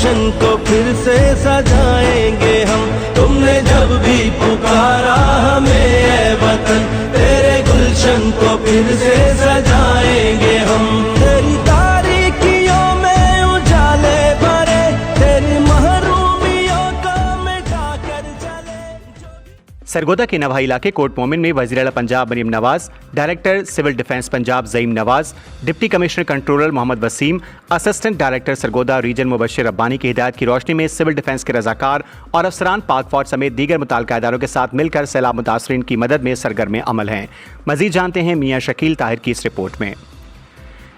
गुलशन को फिर से सजाएंगे हम। तुमने जब भी पुकारा हमें ऐ वतन, तेरे गुलशन को फिर से सजाएंगे हम। तेरी तारीकियों में उजाले भरे, तेरी महरूमियों को मिटा कर चले। सरगोदा के नवाही इलाके कोट मोमिन में वज़ीर आला Punjab Maryam Nawaz, director civil defence Punjab Zaeem Nawaz, deputy commissioner controller Mohammad Waseem, assistant director Sargodha region Mubashir Rabbani की हिदायत की रोशनी में सिविल डिफेंस के रज़ाकार और अफसरान पाक फौज समेत दीगर मुताल्लिका इदारों के साथ मिलकर सैलाब मुतासरीन की मदद में सरगर्म अमल हैं। मज़ीद जानते हैं मियाँ शकील ताहिर की इस रिपोर्ट में।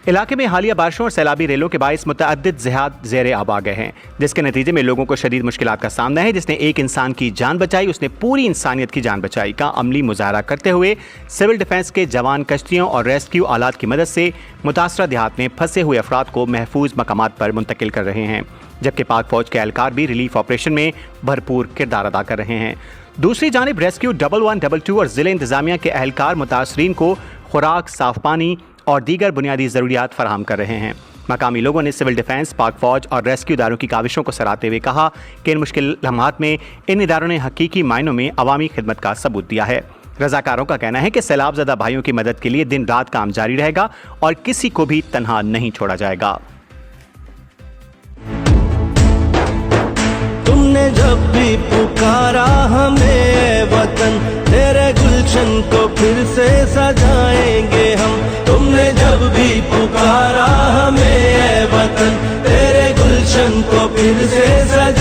इलाके में हालिया बारिशों और सैलाबी रेलों के बायस मुतअद्दिद ज़िहाद ज़ेरे आब आ गए हैं, जिसके नतीजे में लोगों को शदीद मुश्किलात का सामना है। जिसने एक इंसान की जान बचाई उसने पूरी इंसानियत की जान बचाई का अमली मुजाहरा करते हुए सिविल डिफेंस के जवान कश्तियों और रेस्क्यू आलात की मदद से मुतासरा देहात में फंसे हुए अफराद को महफूज मकामात पर मुंतकिल कर रहे हैं, जबकि पाक फौज के एहलकार भी रिलीफ ऑपरेशन में भरपूर किरदार अदा कर रहे हैं। दूसरी जानिब रेस्क्यू 1122 और ज़िले इंतजामिया के एहलकार मुतासरीन को खुराक, साफ पानी और दीगर बुनियादी ज़रूरियात फराहम कर रहे हैं। मकामी लोगों ने सिविल डिफेंस, पाक फौज और रेस्क्यू इदारों की काविशों को सराहते हुए कहा कि इन मुश्किल लम्हात में इन इदारों ने हकीकी मायनों में अवामी खिदमत का सबूत दिया है। रज़ाकारों का कहना है कि सैलाब ज़दा भाइयों की मदद के लिए दिन रात काम जारी रहेगा और किसी को भी तन्हा नहीं छोड़ा जाएगा। तुमने जब भी पुकारा हमें वतन, तेरे गुलशन को फिर से सजाएंगे हम। तुमने जब भी पुकारा हमें वतन, तेरे गुलशन को फिर से सजाएंगे।